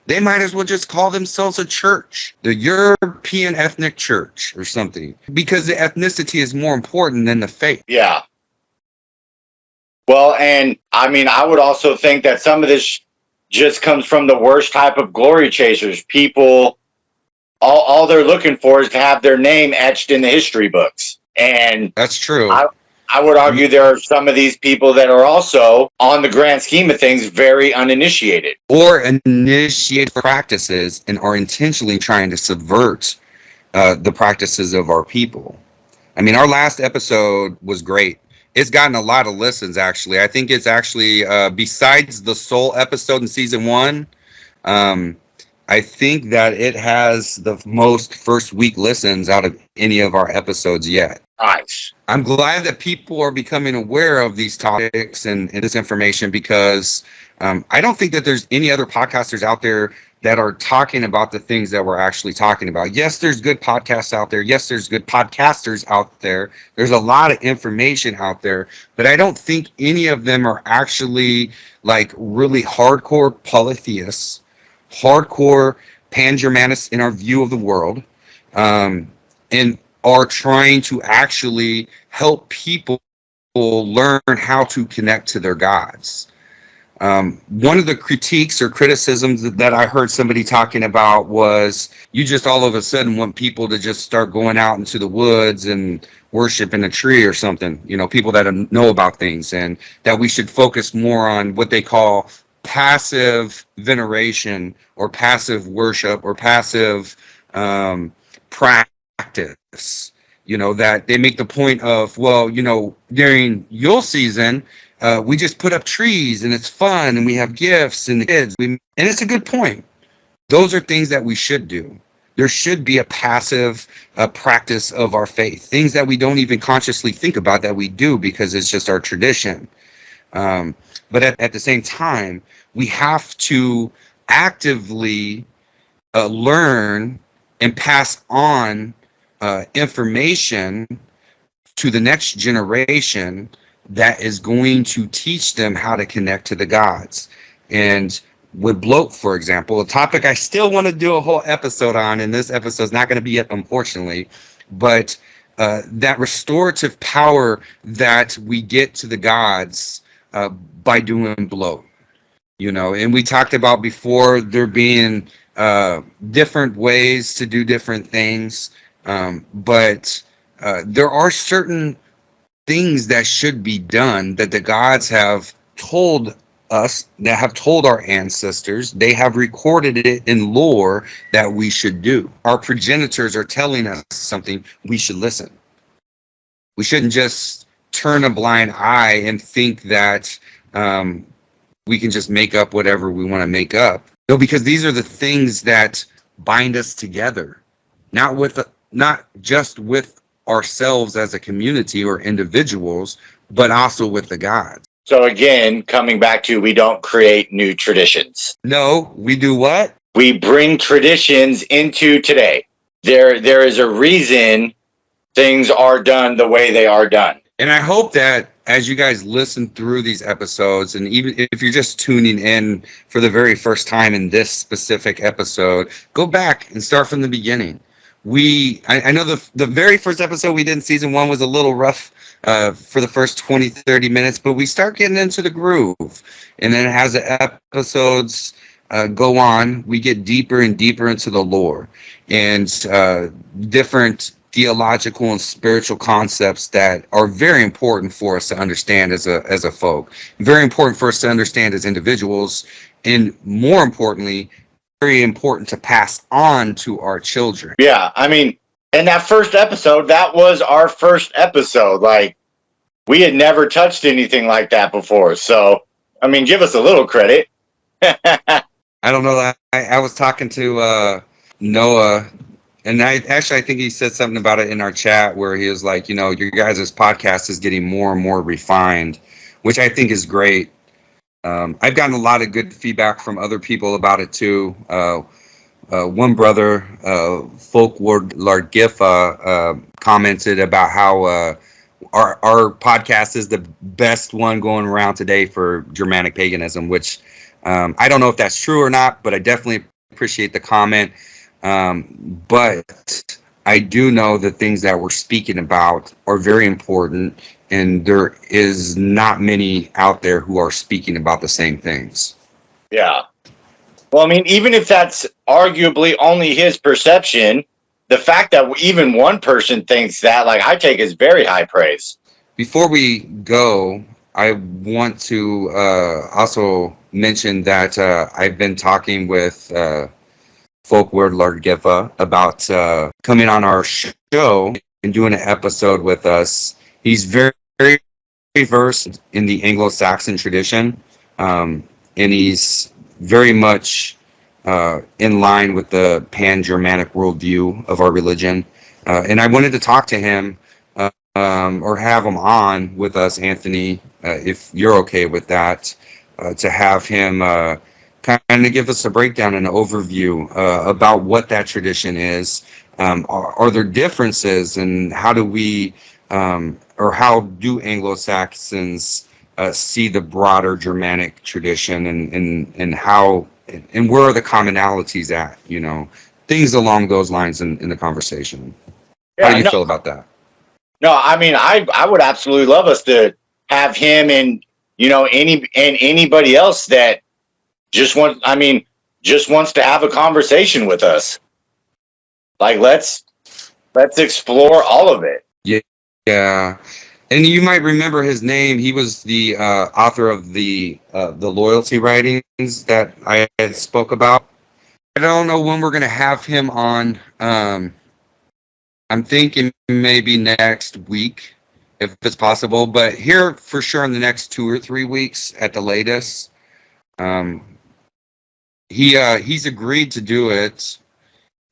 they might as well just call themselves a church, the European ethnic church or something, because the ethnicity is more important than the faith. Yeah. Well, and I mean, I would also think that some of this just comes from the worst type of glory chasers. People, all they're looking for is to have their name etched in the history books. And That's true. I would argue there are some of these people that are also, on the grand scheme of things, very uninitiated. Or initiate practices and are intentionally trying to subvert the practices of our people. I mean, our last episode was great. It's gotten a lot of listens, actually. I think it's actually, besides the Soul episode in season 1, I think that it has the most first week listens out of any of our episodes yet. Nice. I'm glad that people are becoming aware of these topics and this information, because I don't think that there's any other podcasters out there that are talking about the things that we're actually talking about. Yes, there's good podcasts out there. Yes, there's good podcasters out there. There's a lot of information out there, but I don't think any of them are actually like really hardcore polytheists, hardcore pan-Germanists in our view of the world, and are trying to actually help people learn how to connect to their gods. One of the critiques or criticisms that I heard somebody talking about was, you just all of a sudden want people to just start going out into the woods and worshiping a tree or something, you know, people that know about things, and that we should focus more on what they call passive veneration or passive worship or passive practice. You know, that they make the point of, well, you know, during Yule season, we just put up trees and it's fun and we have gifts and the kids. And it's a good point. Those are things that we should do. There should be a passive practice of our faith, things that we don't even consciously think about that we do because it's just our tradition. But at the same time, we have to actively learn and pass on information to the next generation that is going to teach them how to connect to the gods. And with bloat, for example, a topic I still want to do a whole episode on, and this episode is not going to be it, unfortunately, but that restorative power that we get to the gods by doing bloat. You know, and we talked about before there being different ways to do different things, but there are certain things that should be done that the gods have told us, that have told our ancestors. They have recorded it in lore that we should do. Our progenitors are telling us something, we should listen. We shouldn't just turn a blind eye and think that we can just make up whatever we want to make up. No, because these are the things that bind us together, not just with ourselves as a community or individuals, but also with the gods. So again, coming back to, we don't create new traditions. No, we do what? We bring traditions into today. There is a reason things are done the way they are done. And I hope that as you guys listen through these episodes, and even if you're just tuning in for the very first time in this specific episode, go back and start from the beginning. I know the very first episode we did in season 1 was a little rough for the first 20, 30 minutes, but we start getting into the groove. And then as the episodes go on, we get deeper and deeper into the lore and different theological and spiritual concepts that are very important for us to understand as a folk, very important for us to understand as individuals, and more importantly, very important to pass on to our children. Yeah, I mean, in that first episode, that was our first episode. Like, we had never touched anything like that before. So, I mean, give us a little credit. I don't know. I was talking to Noah, and I think he said something about it in our chat where he was like, you know, your guys' podcast is getting more and more refined, which I think is great. I've gotten a lot of good feedback from other people about it too. One brother, Folkward Largifa, commented about how our podcast is the best one going around today for Germanic paganism, which I don't know if that's true or not, but I definitely appreciate the comment. But I do know the things that we're speaking about are very important, and there is not many out there who are speaking about the same things. Yeah. Well, I mean, even if that's arguably only his perception, the fact that even one person thinks that, like, I take as very high praise. Before we go, I want to also mention that I've been talking with Folk Warlord Giffa about coming on our show and doing an episode with us. He's very, very versed in the Anglo-Saxon tradition, and he's very much in line with the pan-Germanic worldview of our religion. And I wanted to talk to him or have him on with us, Anthony, if you're okay with that, to have him kind of give us a breakdown and an overview about what that tradition is. Are there differences, and how do we, or how do Anglo-Saxons see the broader Germanic tradition, and how, and where are the commonalities at, you know, things along those lines in the conversation. How do you feel about that? No, I mean, I would absolutely love us to have him and, you know, anybody else that just wants to have a conversation with us. Like, let's explore all of it. Yeah. And you might remember his name. He was the author of the loyalty writings that I had spoke about. I don't know when we're going to have him on. I'm thinking maybe next week, if it's possible. But here for sure in the next 2 or 3 weeks at the latest. He's agreed to do it,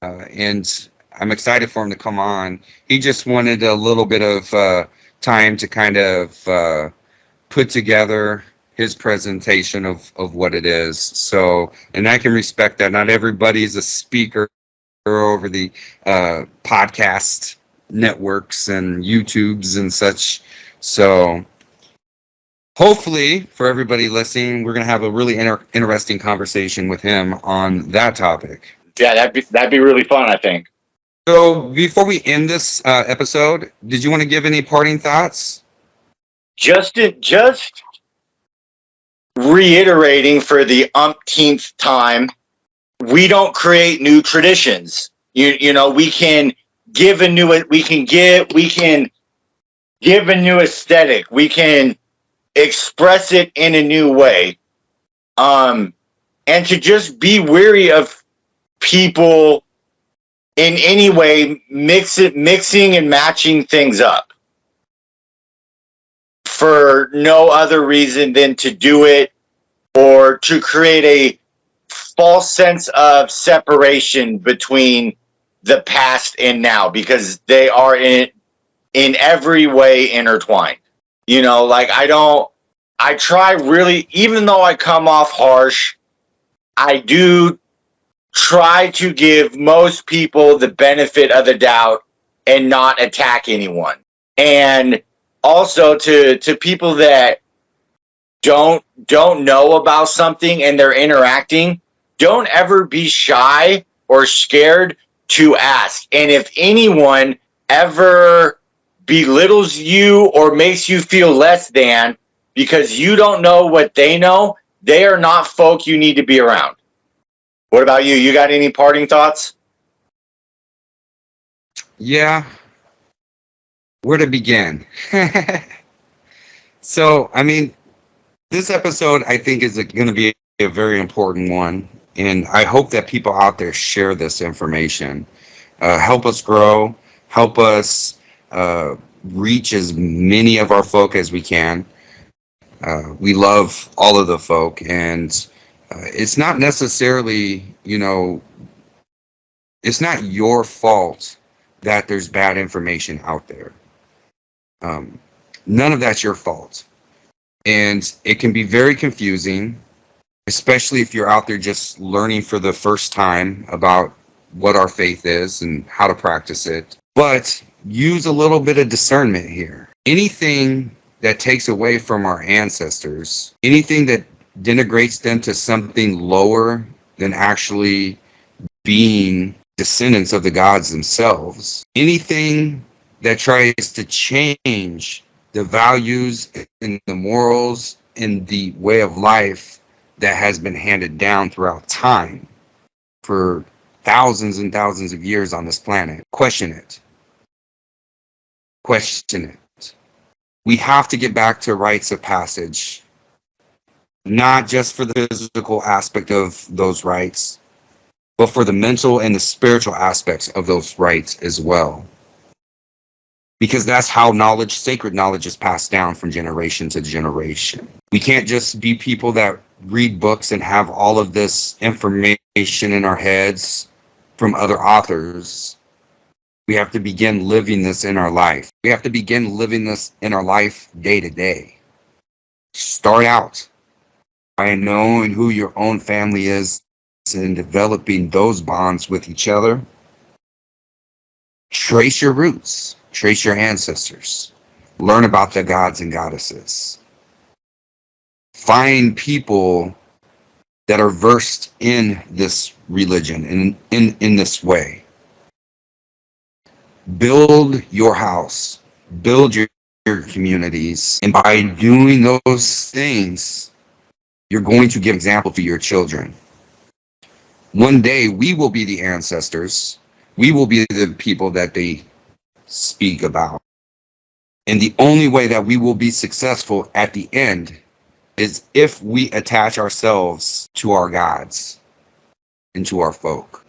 and I'm excited for him to come on. He just wanted a little bit of time to kind of put together his presentation of what it is. So, and I can respect that. Not everybody's a speaker over the podcast networks and YouTubes and such. So hopefully for everybody listening, we're going to have a really interesting conversation with him on that topic. Yeah, that'd be really fun, I think. So before we end this episode, did you want to give any parting thoughts? Just reiterating for the umpteenth time, we don't create new traditions. You know, we can give a new aesthetic. We can express it in a new way. And to just be wary of people in any way mixing and matching things up for no other reason than to do it or to create a false sense of separation between the past and now, because they are in every way intertwined. You know, like I try really, even though I come off harsh, I do try to give most people the benefit of the doubt and not attack anyone. And also to people that don't know about something and they're interacting, don't ever be shy or scared to ask. And if anyone ever belittles you or makes you feel less than because you don't know what they know, they are not folk you need to be around. What about you? You got any parting thoughts? Yeah. Where to begin? So, I mean, this episode, I think, is going to be a very important one. And I hope that people out there share this information. Help us grow. Help us reach as many of our folk as we can. We love all of the folk. And it's not necessarily, you know, it's not your fault that there's bad information out there. None of that's your fault. And it can be very confusing, especially if you're out there just learning for the first time about what our faith is and how to practice it. But use a little bit of discernment here. Anything that takes away from our ancestors, anything that denigrates them to something lower than actually being descendants of the gods themselves. Anything that tries to change the values and the morals and the way of life that has been handed down throughout time for thousands and thousands of years on this planet, question it. Question it. We have to get back to rites of passage, not just for the physical aspect of those rites, but for the mental and the spiritual aspects of those rites as well. Because that's how knowledge, sacred knowledge, is passed down from generation to generation. We can't just be people that read books and have all of this information in our heads from other authors. We have to begin living this in our life. We have to begin living this in our life day to day. Start out by knowing who your own family is and developing those bonds with each other. Trace your roots. Trace your ancestors. Learn about the gods and goddesses. Find people that are versed in this religion and in this way. Build your house. Build your communities. And by doing those things, you're going to give example to your children. One day, we will be the ancestors. We will be the people that they speak about. And the only way that we will be successful at the end is if we attach ourselves to our gods and to our folk.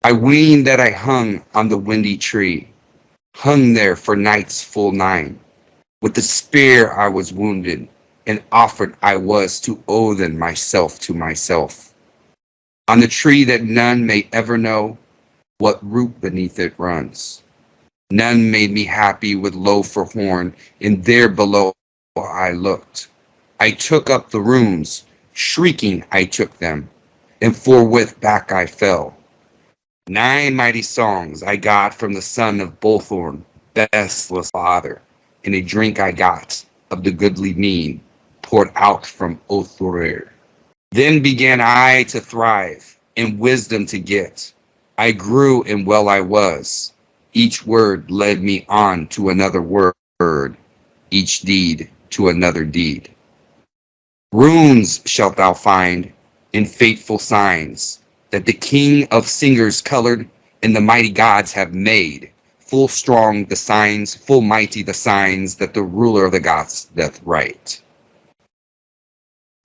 I weened that I hung on the windy tree, hung there for nights full 9. With the spear I was wounded, and offered I was to Odin myself to myself. On the tree that none may ever know what root beneath it runs. None made me happy with loaf or horn, and there below I looked. I took up the runes, shrieking I took them, and forthwith back I fell. 9 mighty songs I got from the son of Bolthorn, bestless father, and a drink I got of the goodly mead, poured out from Othorir. Then began I to thrive, and wisdom to get. I grew, and well I was. Each word led me on to another word, each deed to another deed. Runes shalt thou find in fateful signs that the king of singers colored and the mighty gods have made. Full strong the signs, full mighty the signs that the ruler of the gods doth write.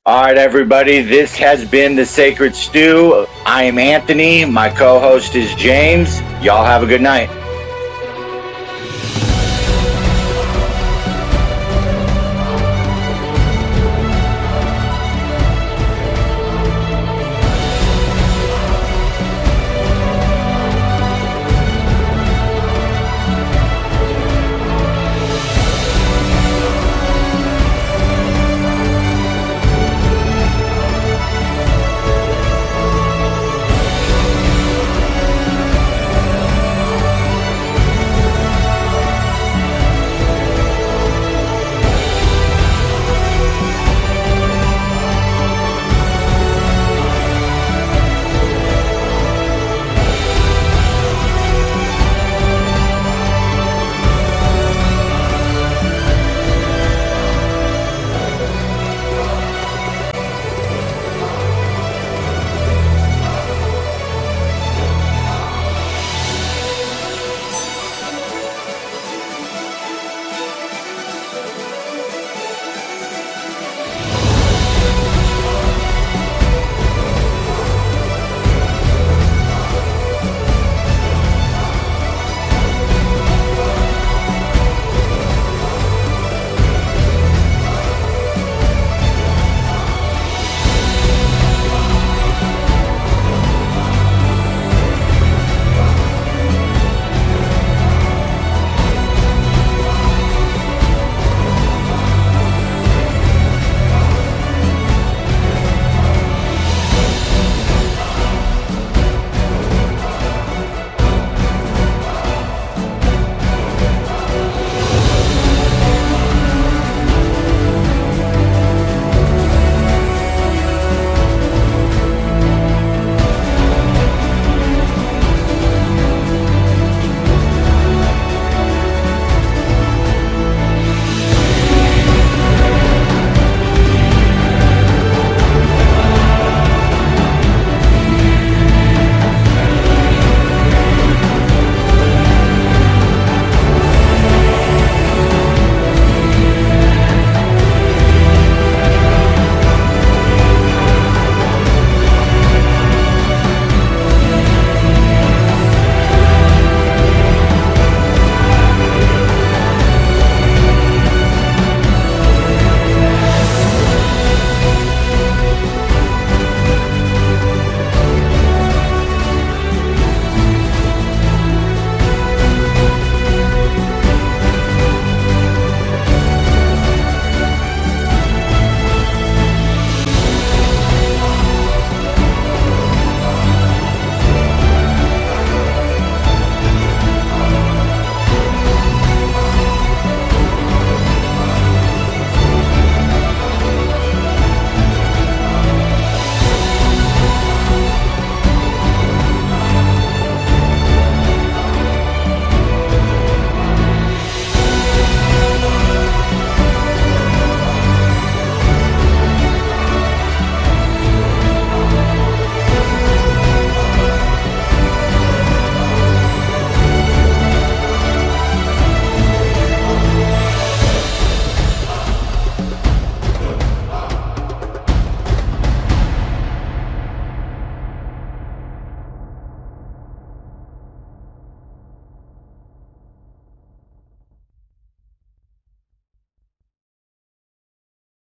All right, everybody, this has been The Sacred Stew. I am Anthony. My co-host is James. Y'all have a good night.